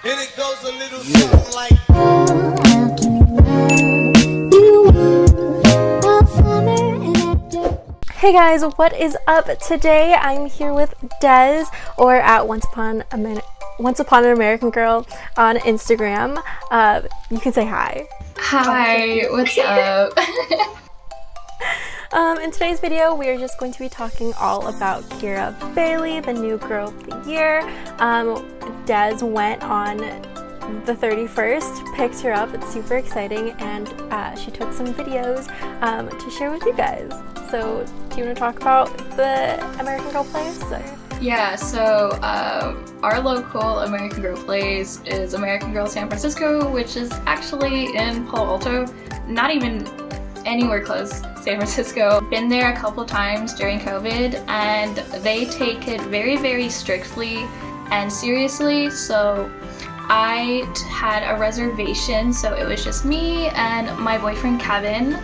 And it goes a little something like Hey guys, what is up? Today I'm here with Des, or at Once Upon an American Girl on Instagram. You can say hi. Hi, what's up? In today's video, we are just going to be talking all about Kira Bailey, the new girl of the year. Des went on the 31st, picked her up. It's super exciting, and she took some videos to share with you guys. So, do you want to talk about the American Girl Plays? Yeah, so our local American Girl Plays is American Girl San Francisco, which is actually in Palo Alto, not even anywhere close San Francisco. Been there a couple times during COVID, and they take it very, very strictly and seriously. So I had a reservation, so it was just me and my boyfriend Kevin,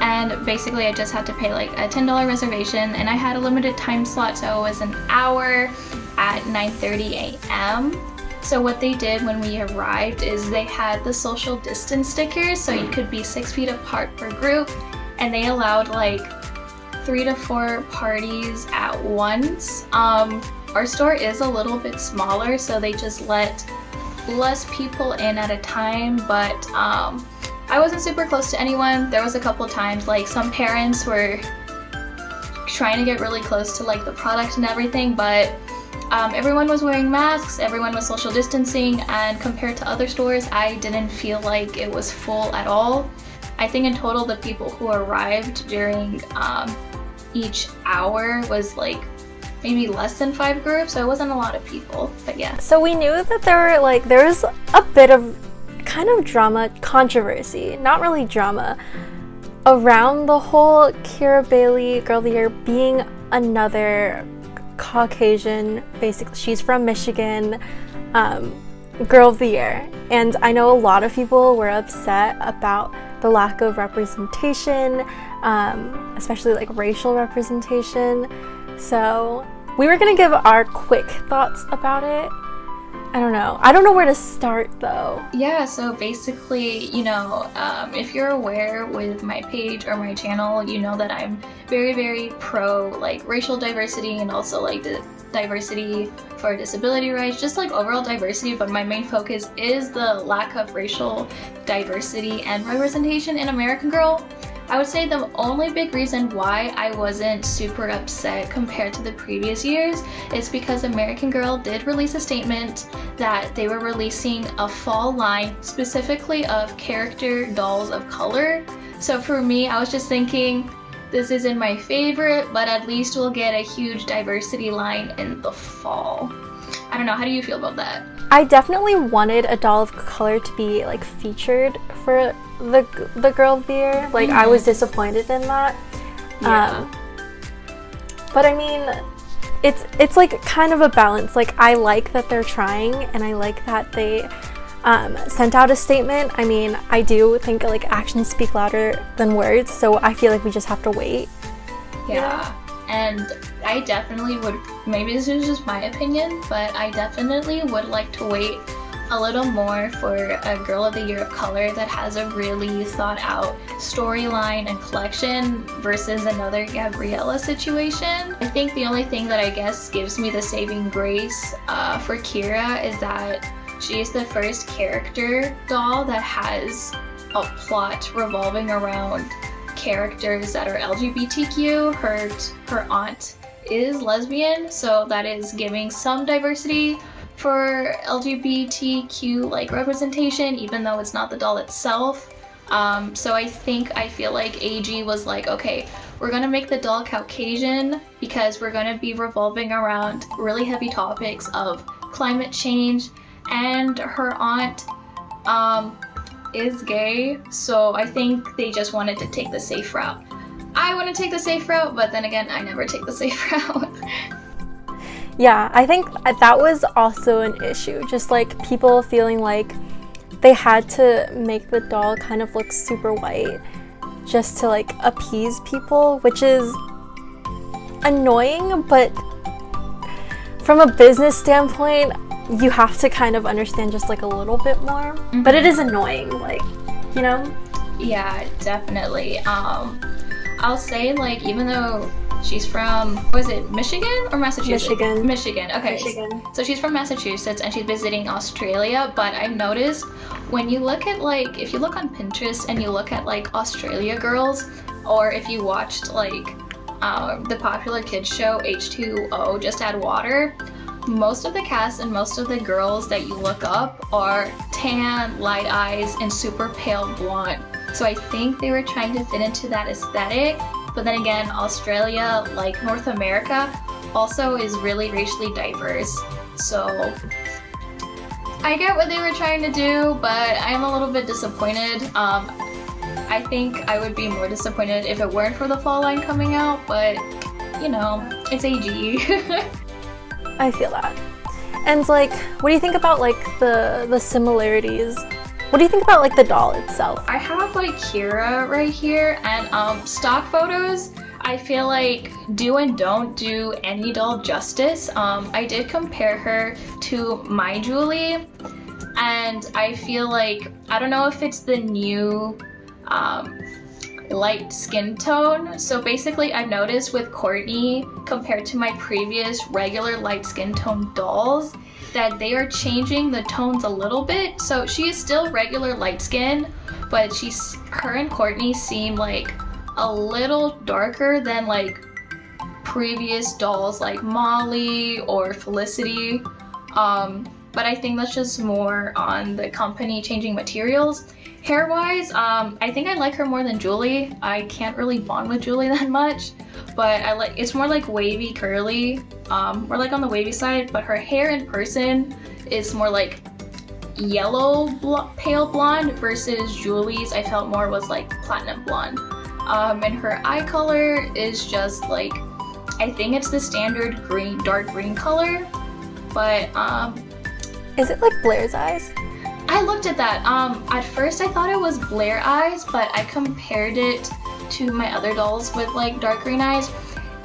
and basically I just had to pay like a $10 reservation, and I had a limited time slot, so it was an hour at 9:30 a.m. So what they did when we arrived is they had the social distance stickers, so you could be 6 feet apart per group, and they allowed like 3 to 4 parties at once. Our store is a little bit smaller, so they just let less people in at a time, but I wasn't super close to anyone. There was a couple times like some parents were trying to get really close to like the product and everything, but everyone was wearing masks, everyone was social distancing, and compared to other stores, I didn't feel like it was full at all. I think in total the people who arrived during each hour was like maybe less than 5 groups, so it wasn't a lot of people, but yeah. So we knew that there was a bit of kind of drama, controversy, not really drama, around the whole Kira Bailey Girl of the Year being another Caucasian, basically she's from Michigan, Girl of the Year. And I know a lot of people were upset about the lack of representation, especially like racial representation. So we were gonna give our quick thoughts about it. I don't know where to start though. Yeah, so basically, you know, if you're aware with my page or my channel, you know that I'm very, very pro like racial diversity, and also like the diversity for disability rights, just like overall diversity, but my main focus is the lack of racial diversity and representation in American Girl. I would say the only big reason why I wasn't super upset compared to the previous years is because American Girl did release a statement that they were releasing a fall line specifically of character dolls of color. So for me, I was just thinking, this isn't my favorite, but at least we'll get a huge diversity line in the fall. I don't know, how do you feel about that? I definitely wanted a doll of color to be like featured for the Girl of the Year. Like I was disappointed in that. Yeah. But I mean, it's like kind of a balance. Like I like that they're trying, and I like that they sent out a statement. I mean, I do think like actions speak louder than words, so I feel like we just have to wait. Yeah. And I definitely would, maybe this is just my opinion, but I definitely would like to wait a little more for a Girl of the Year of color that has a really thought out storyline and collection versus another Gabriella situation. I think the only thing that I guess gives me the saving grace for Kira is that she is the first character doll that has a plot revolving around characters that are LGBTQ. Her aunt is lesbian, so that is giving some diversity for LGBTQ like representation, even though it's not the doll itself. So I feel like AG was like, okay, we're gonna make the doll Caucasian because we're gonna be revolving around really heavy topics of climate change, and her aunt is gay, so I think they just wanted to take the safe route. I want to take the safe route, but then again, I never take the safe route. Yeah, I think that was also an issue. Just like people feeling like they had to make the doll kind of look super white just to like appease people, which is annoying, but from a business standpoint, you have to kind of understand just like a little bit more. But it is annoying, like, you know? Yeah, definitely. I'll say, like, even though she's from, was it Michigan or Massachusetts? Michigan. Okay. Michigan. So she's from Massachusetts and she's visiting Australia, but I've noticed when you look at, like, if you look on Pinterest and you look at, like, Australia girls, or if you watched, like, the popular kids show H2O, Just Add Water, most of the cast and most of the girls that you look up are tan, light eyes, and super pale blonde. So I think they were trying to fit into that aesthetic. But then again, Australia, like North America, also is really racially diverse. So I get what they were trying to do, but I'm a little bit disappointed. I think I would be more disappointed if it weren't for the fall line coming out, but you know, it's AG. I feel that. And like, what do you think about like the similarities? What do you think about like the doll itself? I have like Kira right here, and stock photos I feel like do and don't do any doll justice. I did compare her to my Julie, and I feel like, I don't know if it's the new light skin tone. So basically I've noticed with Courtney compared to my previous regular light skin tone dolls that they are changing the tones a little bit. So she is still regular light skin, but her and Courtney seem like a little darker than like previous dolls like Molly or Felicity. But I think that's just more on the company changing materials. Hair wise, I think I like her more than Julie. I can't really bond with Julie that much, but it's more like wavy curly, more like on the wavy side, but her hair in person is more like yellow pale blonde versus Julie's I felt more was like platinum blonde. And her eye color is just like, I think it's the standard green, dark green color, but is it like Blair's eyes? I looked at that. At first I thought it was Blair eyes, but I compared it to my other dolls with like dark green eyes.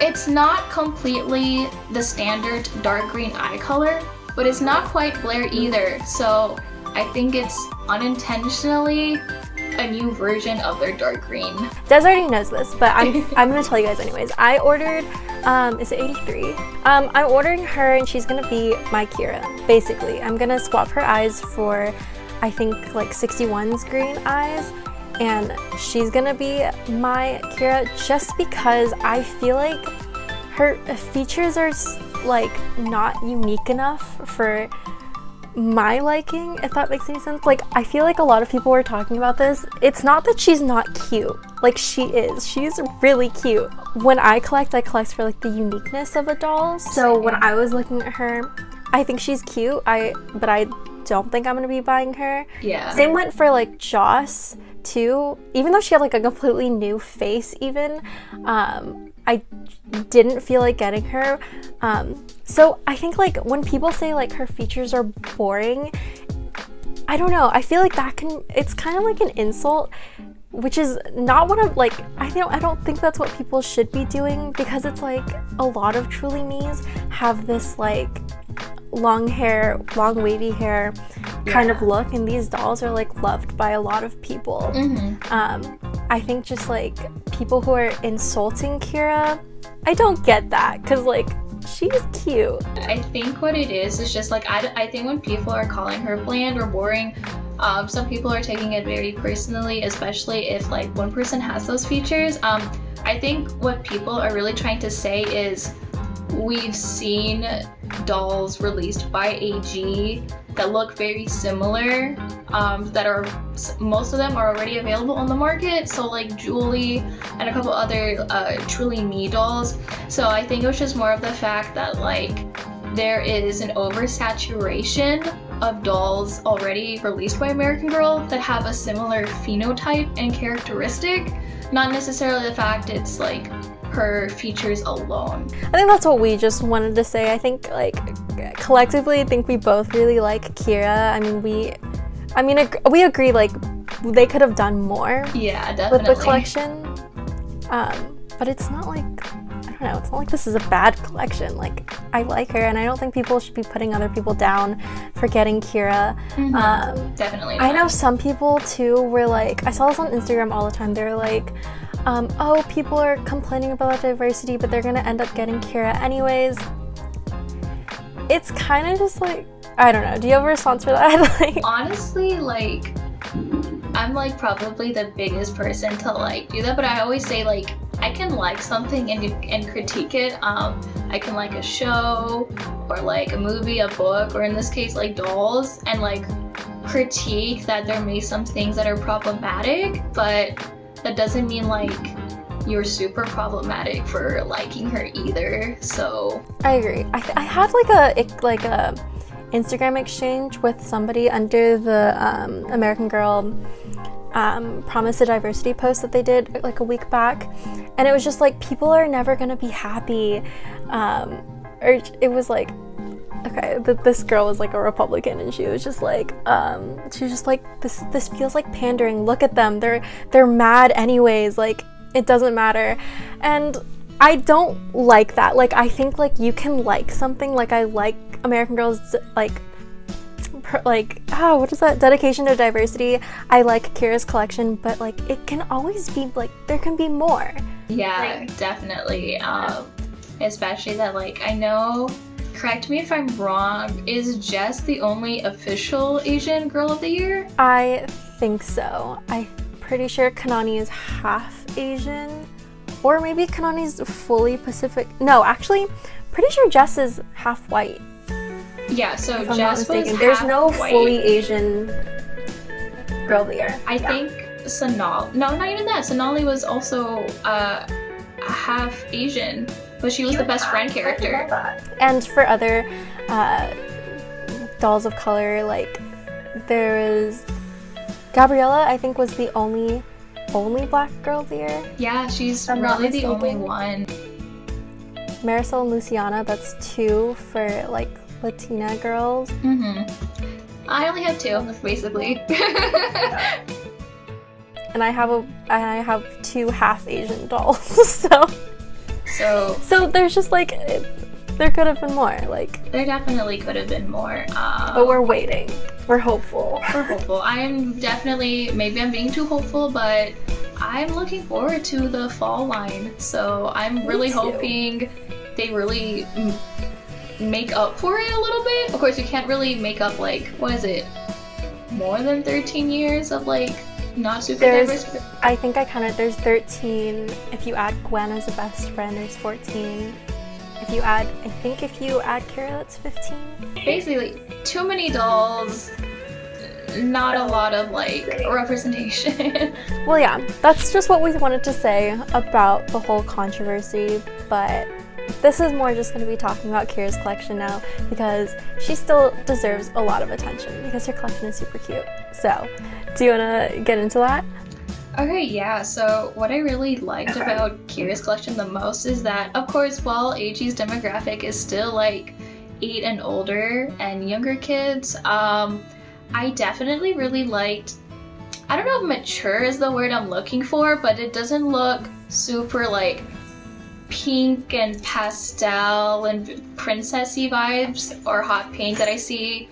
It's not completely the standard dark green eye color, but it's not quite Blair either. So I think it's unintentionally a new version of their dark green. Des already knows this, but I'm gonna tell you guys anyways. I ordered, is it 83? I'm ordering her and she's gonna be my Kira, basically. I'm gonna swap her eyes for, I think, like 61's green eyes, and she's gonna be my Kira just because I feel like her features are like not unique enough for my liking, if that makes any sense. Like, I feel like a lot of people were talking about this. It's not that she's not cute, like she is. She's really cute. When I collect for like the uniqueness of a doll. So when I was looking at her, I think she's cute, but I don't think I'm gonna be buying her. Yeah. Same went for like Joss too. Even though she had like a completely new face even, I didn't feel like getting her. So I think like when people say like her features are boring, I don't know, I feel like it's kind of like an insult, which is not what I'm like, I don't think that's what people should be doing, because it's like a lot of Truly Me's have this like long hair, long wavy hair kind of look, and these dolls are like loved by a lot of people. I think just like people who are insulting Kira, I don't get that, because like she's cute. I think what it is just like, I think when people are calling her bland or boring, some people are taking it very personally, especially if like one person has those features. I think what people are really trying to say is, we've seen dolls released by AG that look very similar, most of them are already available on the market, so like Julie and a couple other Truly Me dolls. So I think it was just more of the fact that like there is an oversaturation of dolls already released by American Girl that have a similar phenotype and characteristic, not necessarily the fact it's like her features alone. I think that's what we just wanted to say. I think like collectively, I think we both really like Kira. I mean we agree like they could have done more, yeah, definitely, with the collection, but it's not like, I don't know, it's not like this is a bad collection. Like, I like her, and I don't think people should be putting other people down for getting Kira. Definitely not. I know some people too were like, I saw this on Instagram all the time, they're like, oh, people are complaining about diversity, but they're gonna end up getting Kira anyways. It's kind of just like, I don't know, do you have a response for that? Like, honestly, like, I'm like probably the biggest person to like do that, but I always say like I can like something and critique it. I can like a show or like a movie, a book, or in this case like dolls, and like critique that there may be some things that are problematic, but that doesn't mean like you're super problematic for liking her either. So I agree. I had like a Instagram exchange with somebody under the American Girl Promise to Diversity post that they did like a week back, and it was just like, people are never gonna be happy, or it was like, okay, this girl was like a Republican, and she was just like this feels like pandering, look at them, they're mad anyways, like it doesn't matter. And I don't like that. Like, I think like you can like something, like I like American Girl's what is that, dedication to diversity. I like Kira's collection, but like it can always be like, there can be more. Yeah, like, definitely. Especially that, like, I know, correct me if I'm wrong, is Jess the only official Asian Girl of the Year? I think so. I'm pretty sure Kanani is half Asian, or maybe Kanani's fully Pacific. No, actually, pretty sure Jess is half white. Yeah, so Jess was half There's no white. fully Asian Girl of the Year. I think Sonali, no, not even that. Sonali was also half Asian, but she was the best friend character. And for other dolls of color, like there is Gabriella, I think, was the only black girl of the year. Yeah, she's I'm not really the only mistaken. one. Marisol and Luciana, that's 2 for like Latina girls. I only have 2, basically. And I have 2 half Asian dolls. So there's just like, there could have been more. Like, there definitely could have been more. but we're waiting. We're hopeful. We're hopeful. I am definitely, maybe I'm being too hopeful, but I'm looking forward to the fall line. So I'm really hoping they really make up for it a little bit. Of course, you can't really make up, like, what is it, more than 13 years of like not super diverse. I think I counted, there's 13. If you add Gwen as a best friend, there's 14. If you add Kira, that's 15. Basically, too many dolls, not a lot of like representation. Well, yeah, that's just what we wanted to say about the whole controversy, but this is more just going to be talking about Kira's collection now, because she still deserves a lot of attention because her collection is super cute. So, do you want to get into that? Okay, yeah, so what I really liked about Kira's collection the most is that, of course, while AG's demographic is still like 8 and older and younger kids, I definitely really liked, I don't know if mature is the word I'm looking for, but it doesn't look super like pink and pastel and princessy vibes or hot pink that I see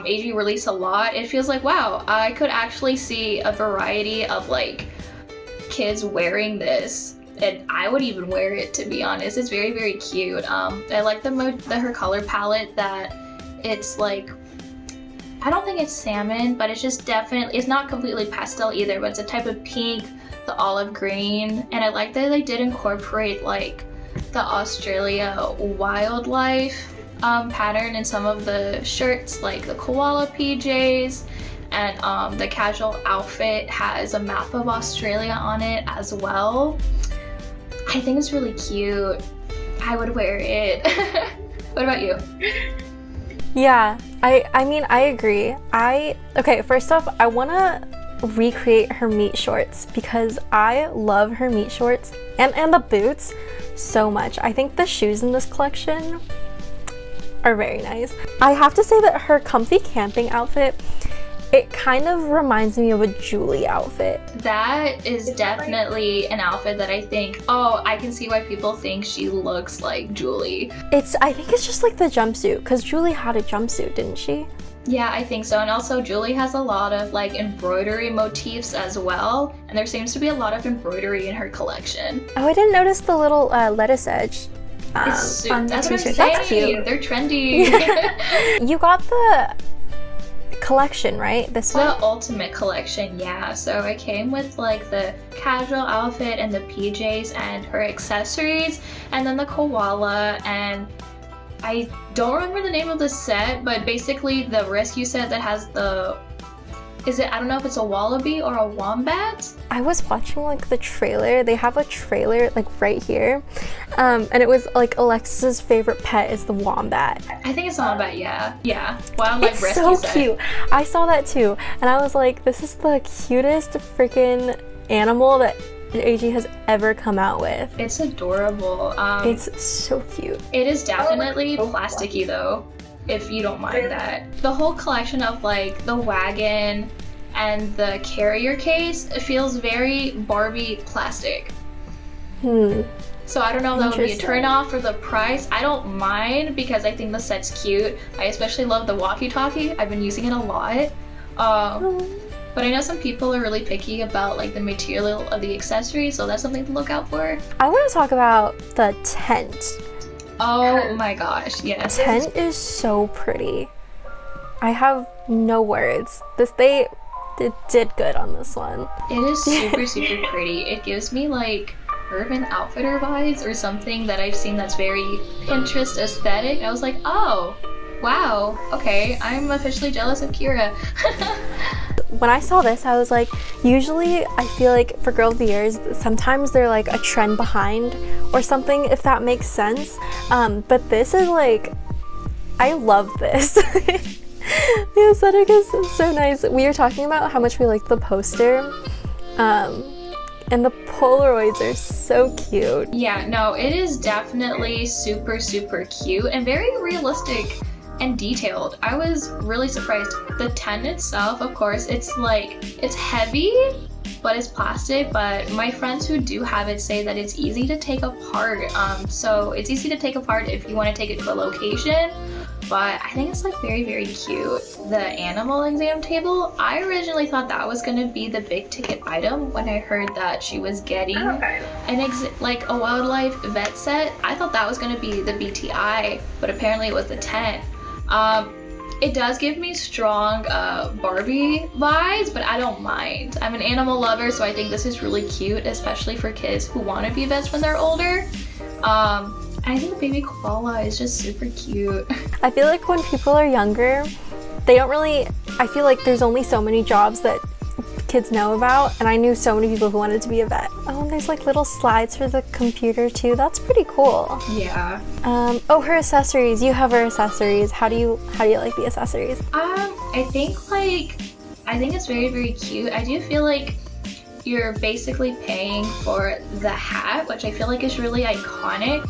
AG release a lot. It feels like, wow, I could actually see a variety of like kids wearing this, and I would even wear it, to be honest. It's very, very cute. I like her color palette, that it's like, I don't think it's salmon, but it's just definitely, it's not completely pastel either, but it's a type of pink, the olive green, and I like that they did incorporate like the Australia wildlife pattern in some of the shirts, like the koala PJs, and the casual outfit has a map of Australia on it as well. I think it's really cute. I would wear it. What about you? Yeah, I mean, I agree. Okay, first off, I want to recreate her meat shorts because I love her meat shorts and the boots so much. I think the shoes in this collection are very nice. I have to say that her comfy camping outfit It kind of reminds me of a Julie outfit. That is definitely an outfit that I think, oh, I can see why people think she looks like Julie. I think it's just like the jumpsuit, because Julie had a jumpsuit, didn't she? Yeah, I think so. And also Julie has a lot of like embroidery motifs as well. And there seems to be a lot of embroidery in her collection. Oh, I didn't notice the little lettuce edge. That's on the what I'm t-shirt. saying. That's cute. They're trendy. You got the collection, right? This one? The ultimate collection, yeah. So it came with like the casual outfit and the PJs and her accessories, and then the koala, and I don't remember the name of the set, but basically the rescue set that has the, I don't know if it's a wallaby or a wombat? I was watching like the trailer. They have a trailer like right here. And it was like Alexis's favorite pet is the wombat. I think it's a wombat, yeah. Yeah. Wildlife It's rescue so set. cute. I saw that too. And I was like, this is the cutest freaking animal that AG has ever come out with. It's adorable. It's so cute. It is definitely plasticky though, if you don't mind that. The whole collection of like the wagon and the carrier case, it feels very Barbie plastic. So I don't know if that would be a turn off for the price. I don't mind because I think the set's cute. I especially love the walkie-talkie. I've been using it a lot. But I know some people are really picky about like the material of the accessories, so that's something to look out for. I want to talk about the tent. Oh my gosh, yes. The tent is so pretty. I have no words. They did good on this one. It is super, super pretty. It gives me like Urban Outfitter vibes or something that I've seen that's very Pinterest aesthetic. I was like, oh, wow, okay, I'm officially jealous of Kira. When I saw this, I was like, usually I feel like for Girl of the Years, sometimes they're like a trend behind or something, if that makes sense. But this is like, I love this. The aesthetic is so nice. We were talking about how much we like the poster. And the Polaroids are so cute. Yeah, no, it is definitely super, super cute and very realistic and detailed. I was really surprised. The tent itself, of course, it's heavy, but it's plastic. But my friends who do have it say that it's easy to take apart. So it's easy to take apart if you want to take it to a location. But I think it's like very, very cute. The animal exam table, I originally thought that was gonna be the big ticket item when I heard that she was getting like a wildlife vet set. I thought that was gonna be the BTI, but apparently it was the tent. It does give me strong Barbie vibes, but I don't mind. I'm an animal lover, so I think this is really cute, especially for kids who want to be vets when they're older. I think the baby koala is just super cute. I feel like when people are younger, they don't really, I feel like there's only so many jobs that kids know about, and I knew so many people who wanted to be a vet. Oh, and there's like little slides for the computer too. That's pretty cool. Yeah. Oh, her accessories. You have her accessories. How do you like the accessories? I think it's very, very cute. I do feel like you're basically paying for the hat, which I feel like is really iconic.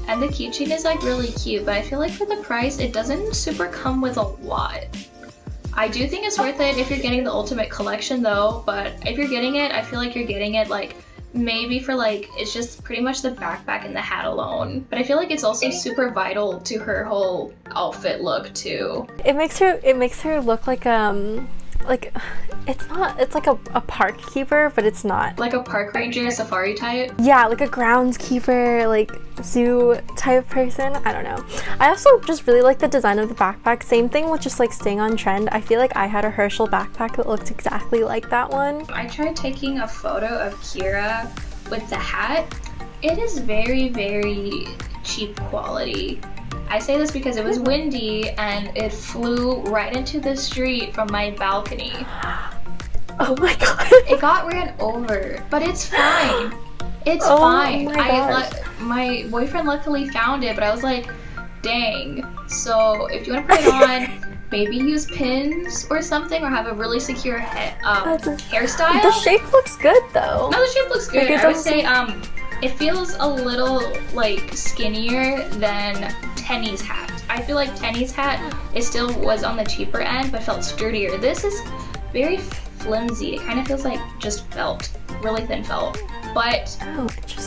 And the keychain is like really cute, but I feel like for the price, it doesn't super come with a lot. I do think it's worth it if you're getting the ultimate collection though, but if you're getting it, I feel like you're getting it like maybe for like, it's just pretty much the backpack and the hat alone. But I feel like it's also super vital to her whole outfit look too. It makes her look like it's like a park keeper, but it's not. Like a park ranger safari type? Yeah, like a groundskeeper, like zoo type person. I don't know. I also just really like the design of the backpack. Same thing with just like staying on trend. I feel like I had a Herschel backpack that looked exactly like that one. I tried taking a photo of Kira with the hat. It is very, very cheap quality. I say this because it was windy and it flew right into the street from my balcony. Oh my god. It got ran over, but it's fine. It's fine. My boyfriend luckily found it, but I was like, dang. So if you want to put it on, maybe use pins or something, or have a really secure hairstyle. The shape looks good though. No, the shape looks good. Like, I would say it feels a little like skinnier than Tenny's hat. I feel like Tenny's hat, it still was on the cheaper end, but felt sturdier. This is very flimsy. It kind of feels like just felt, really thin felt. But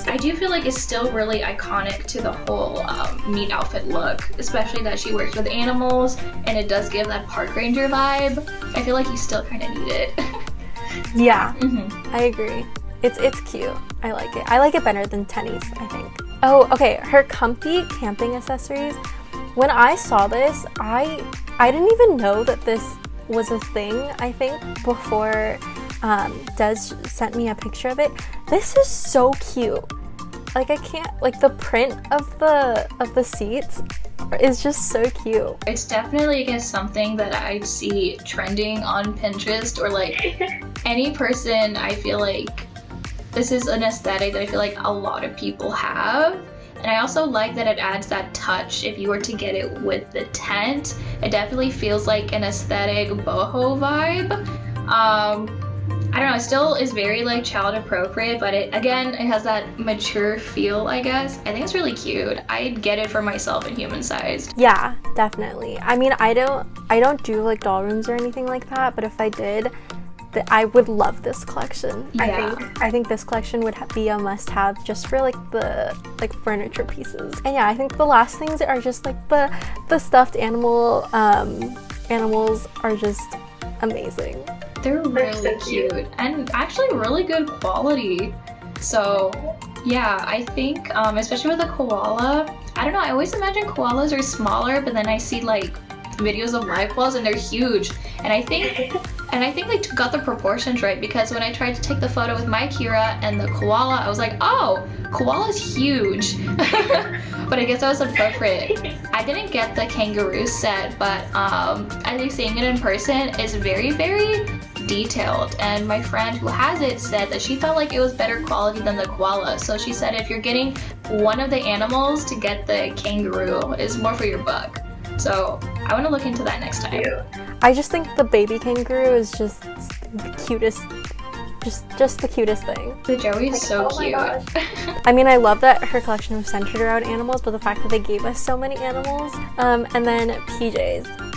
I do feel like it's still really iconic to the whole meat outfit look, especially that she works with animals, and it does give that park ranger vibe. I feel like you still kind of need it. Yeah, I agree. It's cute. I like it. I like it better than Tenny's, I think. Oh, okay. Her comfy camping accessories. When I saw this, I didn't even know that this was a thing, I think, before Des sent me a picture of it. This is so cute. Like, I can't, like, the print of the seats is just so cute. It's definitely, I guess, something that I see trending on Pinterest, or like any person. I feel like this is an aesthetic that I feel like a lot of people have. And I also like that it adds that touch. If you were to get it with the tent, it definitely feels like an aesthetic boho vibe. I don't know, it still is very like child appropriate, but it has that mature feel, I guess. I think it's really cute. I'd get it for myself in human sized. Yeah, definitely. I mean, I don't do like doll rooms or anything like that, but if I did, I would love this collection. Yeah. I think this collection would be a must-have just for like the furniture pieces. And yeah, I think the last things are just like the stuffed animals are just amazing. They're really cute and actually really good quality. So yeah, I think especially with a koala, I don't know, I always imagine koalas are smaller, but then I see like videos of live koalas and they're huge. And I think they got the proportions right, because when I tried to take the photo with my Kira and the koala, I was like, oh, koala's huge. But I guess that was appropriate. I didn't get the kangaroo set, but I think seeing it in person is very, very detailed. And my friend who has it said that she felt like it was better quality than the koala. So she said if you're getting one of the animals, to get the kangaroo is more for your buck. So I want to look into that next time. I just think the baby kangaroo is just the cutest, just the cutest thing. The Joey is so cute. I mean, I love that her collection was centered around animals, but the fact that they gave us so many animals. And then PJs.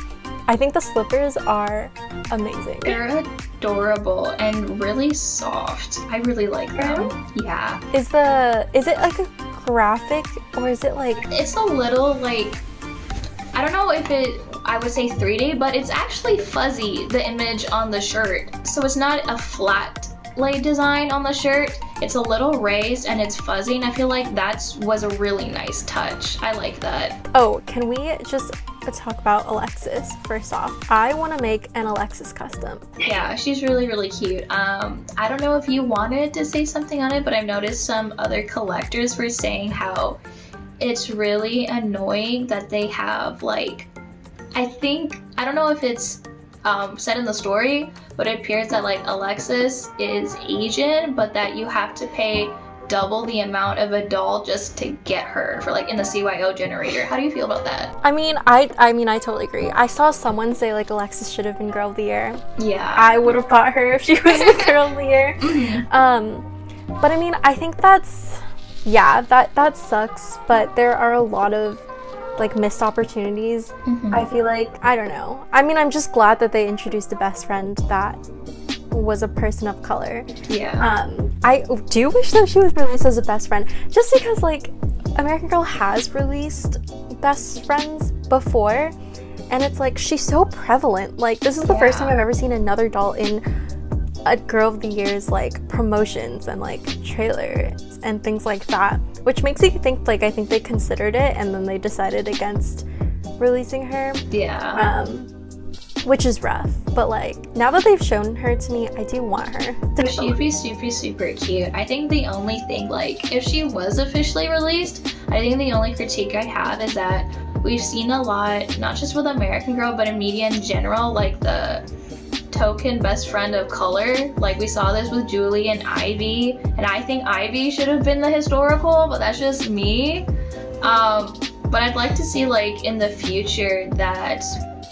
I think the slippers are amazing. They're adorable and really soft. I really like them. Yeah. Is it like a graphic, or is it like... It's a little like, I don't know if I would say 3D, but it's actually fuzzy, the image on the shirt. So it's not a flat lay design on the shirt. It's a little raised and it's fuzzy, and I feel like that was a really nice touch. I like that. Oh, can we just talk about Alexis first off? I want to make an Alexis custom. Yeah, she's really, really cute. I don't know if you wanted to say something on it, but I've noticed some other collectors were saying how it's really annoying that they have like, I don't know if it's said in the story, but it appears that like Alexis is Asian, but that you have to pay double the amount of a doll just to get her for like in the CYO generator. How do you feel about that? I mean, I totally agree. I saw someone say like Alexis should have been Girl of the Year. Yeah. I would have bought her if she was the Girl of the Year. But I mean, I think that's, yeah, that sucks, but there are a lot of like missed opportunities. I feel like, I don't know. I mean, I'm just glad that they introduced a best friend that was a person of color. Yeah. I do wish that she was released as a best friend, just because like American Girl has released best friends before, and it's like she's so prevalent. Like this is the first time I've ever seen another doll in a Girl of the Year's like promotions and like trailers and things like that, which makes you think like I think they considered it and then they decided against releasing her. Yeah. Which is rough, but like now that they've shown her to me, I do want her. She'd be super, super cute. I think the only thing, like if she was officially released, I think the only critique I have is that we've seen a lot, not just with American Girl, but in media in general, like the token best friend of color. Like we saw this with Julie and Ivy, and I think Ivy should have been the historical, but that's just me. But I'd like to see like in the future that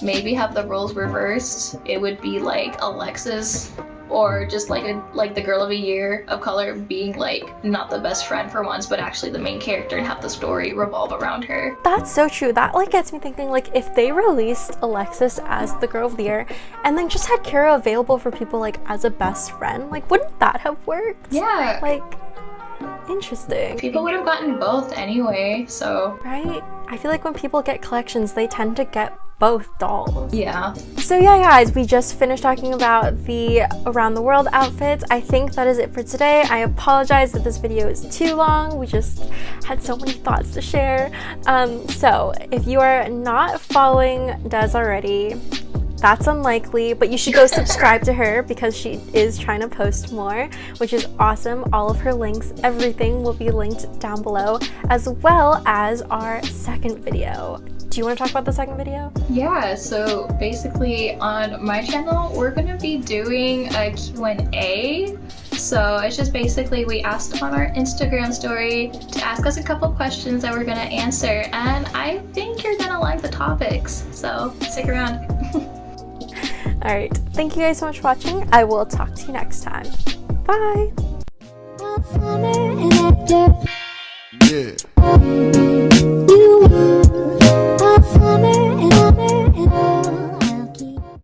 maybe have the roles reversed. It would be like Alexis or just like the girl of a year of color being like not the best friend for once, but actually the main character and have the story revolve around her. That's so true. That like gets me thinking, like if they released Alexis as the girl of the year and then just had Kira available for people like as a best friend, like wouldn't that have worked? Yeah. Like, interesting. People would have gotten both anyway, so. Right? I feel like when people get collections, they tend to get both dolls. Yeah. So yeah, guys, we just finished talking about the around the world outfits. I think that is it for today. I apologize that this video is too long. We just had so many thoughts to share. So if you are not following Des already, that's unlikely, but you should go subscribe to her because she is trying to post more, which is awesome. All of her links, everything will be linked down below, as well as our second video. Do you want to talk about the second video? Yeah, so basically on my channel, we're going to be doing a Q&A. So it's just basically we asked on our Instagram story to ask us a couple questions that we're going to answer, and I think you're going to like the topics, so stick around. Alright, thank you guys so much for watching. I will talk to you next time. Bye! Yeah.